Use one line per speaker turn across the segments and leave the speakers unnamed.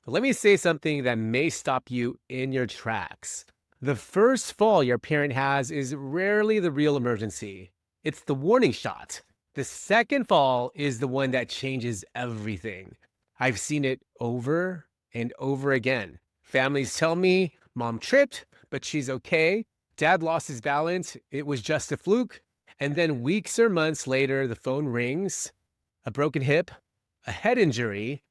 Let me say something that may stop you in your tracks. The first fall your parent has is rarely the real emergency. It's the warning shot. The second fall is the one that changes everything. I've seen it over and over again. Families tell me, Mom tripped, but she's okay. Dad lost his balance. It was just a fluke. And then weeks or months later, the phone rings. A broken hip, a head injury,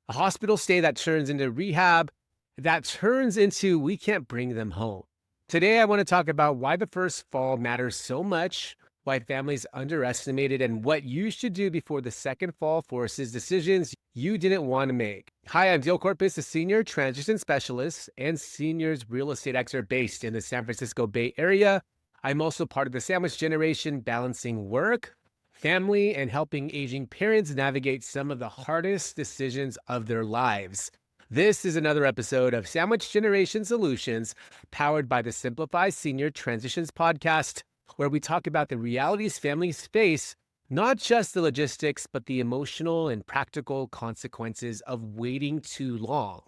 a hospital stay that turns into rehab, that turns into we can't bring them home. Today, I want to talk about why the first fall matters so much, why families underestimate it, and what you should do before the second fall forces decisions you didn't want to make. Hi, I'm Corpus, a Senior Transition Specialist and Seniors Real Estate Expert based in the San Francisco Bay Area. I'm also part of the sandwich generation, balancing work, family, and helping aging parents navigate some of the hardest decisions of their lives. This is another episode of Sandwich Generation Solutions, powered by the Simplify Senior Transitions podcast, where we talk about the realities families face, not just the logistics, but the emotional and practical consequences of waiting too long.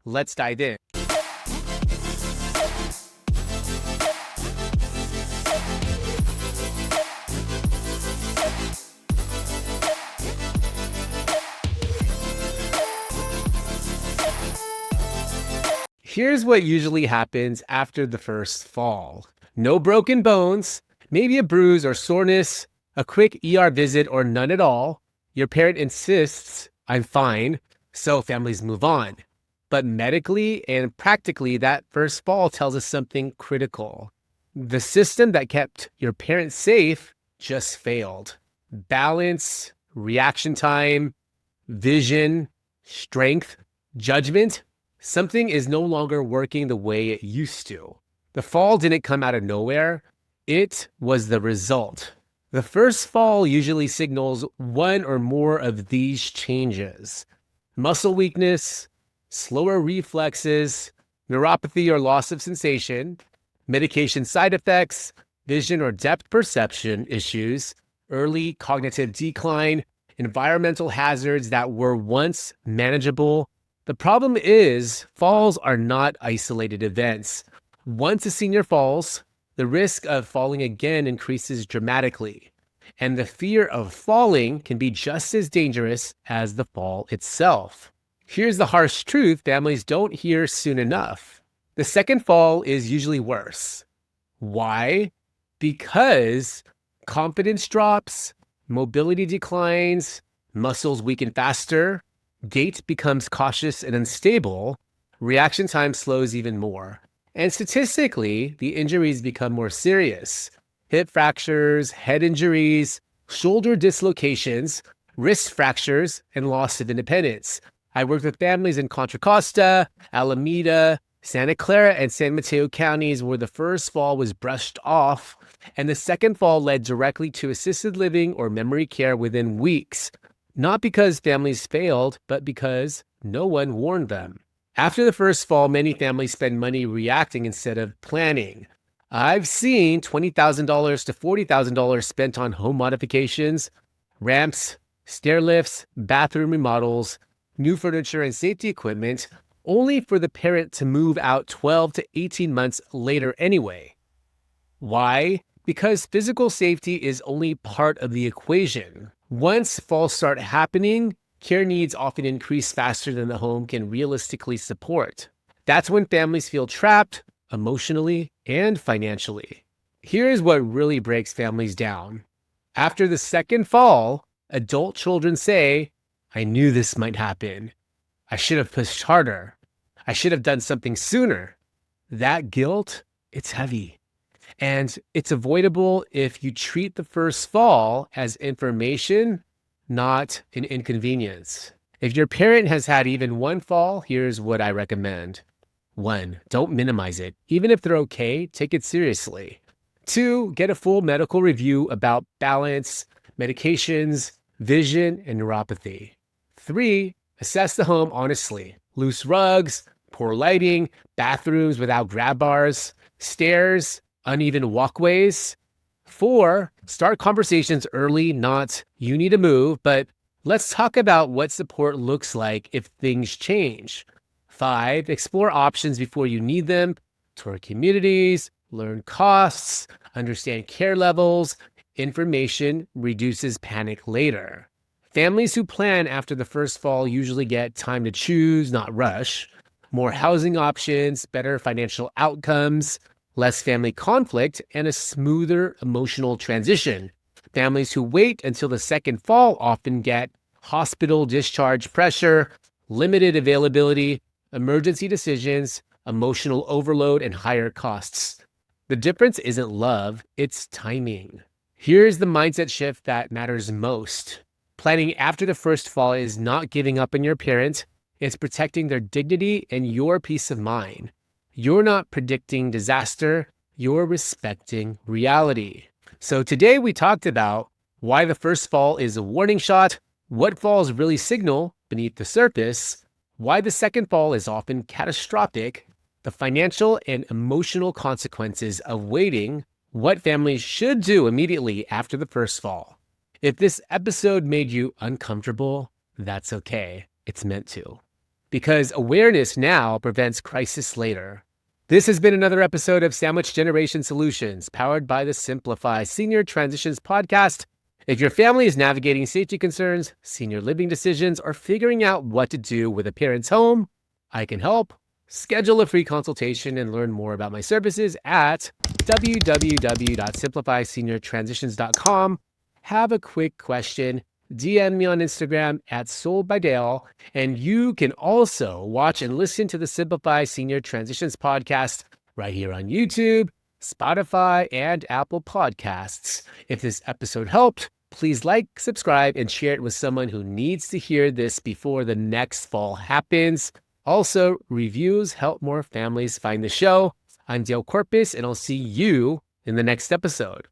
Let's dive in. Here's what usually happens after the first fall. No broken bones, maybe a bruise or soreness, a quick ER visit or none at all. Your parent insists, I'm fine, so families move on. But medically and practically, that first fall tells us something critical. The system that kept your parent safe just failed. Balance, reaction time, vision, strength, judgment. Something is no longer working the way it used to. The fall didn't come out of nowhere. It was the result. The first fall usually signals one or more of these changes: muscle weakness, slower reflexes, neuropathy or loss of sensation, medication side effects, vision or depth perception issues, early cognitive decline, environmental hazards that were once manageable. The problem is, falls are not isolated events. Once a senior falls, the risk of falling again increases dramatically, and the fear of falling can be just as dangerous as the fall itself. Here's the harsh truth families don't hear soon enough. The second fall is usually worse. Why? Because confidence drops, mobility declines, muscles weaken faster, gait becomes cautious and unstable, reaction time slows even more. And statistically, the injuries become more serious. Hip fractures, head injuries, shoulder dislocations, wrist fractures, and loss of independence. I worked with families in Contra Costa, Alameda, Santa Clara, and San Mateo counties where the first fall was brushed off, and the second fall led directly to assisted living or memory care within weeks. Not because families failed, but because no one warned them. After the first fall, many families spend money reacting instead of planning. I've seen $20,000 to $40,000 spent on home modifications, ramps, stair lifts, bathroom remodels, new furniture and safety equipment, only for the parent to move out 12 to 18 months later anyway. Why? Because physical safety is only part of the equation. Once falls start happening, care needs often increase faster than the home can realistically support. That's when families feel trapped emotionally and financially. Here's what really breaks families down. After the second fall, adult children say, I knew this might happen. I should have pushed harder. I should have done something sooner. That guilt, it's heavy. And it's avoidable if you treat the first fall as information, not an inconvenience. If your parent has had even one fall, here's what I recommend. 1, don't minimize it. Even if they're okay, take it seriously. 2, get a full medical review about balance, medications, vision, and neuropathy. 3, assess the home honestly. Loose rugs, poor lighting, bathrooms without grab bars, stairs, uneven walkways. 4, start conversations early, not you need to move, but let's talk about what support looks like if things change. 5, explore options before you need them. Tour communities, learn costs, understand care levels. Information reduces panic later. Families who plan after the first fall usually get time to choose, not rush. More housing options, better financial outcomes, less family conflict, and a smoother emotional transition. Families who wait until the second fall often get hospital discharge pressure, limited availability, emergency decisions, emotional overload, and higher costs. The difference isn't love, it's timing. Here's the mindset shift that matters most. Planning after the first fall is not giving up on your parent, it's protecting their dignity and your peace of mind. You're not predicting disaster, you're respecting reality. So today we talked about why the first fall is a warning shot, what falls really signal beneath the surface, why the second fall is often catastrophic, the financial and emotional consequences of waiting, what families should do immediately after the first fall. If this episode made you uncomfortable, that's okay. It's meant to. Because awareness now prevents crisis later. This has been another episode of Sandwich Generation Solutions, powered by the Simplify Senior Transitions podcast. If your family is navigating safety concerns, senior living decisions, or figuring out what to do with a parent's home, I can help. Schedule a free consultation and learn more about my services at www.simplifyseniortransitions.com. Have a quick question, DM me on Instagram at soldbydale, and you can also watch and listen to the Simplify Senior Transitions podcast right here on YouTube, Spotify, and Apple Podcasts. If this episode helped, please like, subscribe, and share it with someone who needs to hear this before the next fall happens. Also, reviews help more families find the show. I'm Dale Corpus, and I'll see you in the next episode.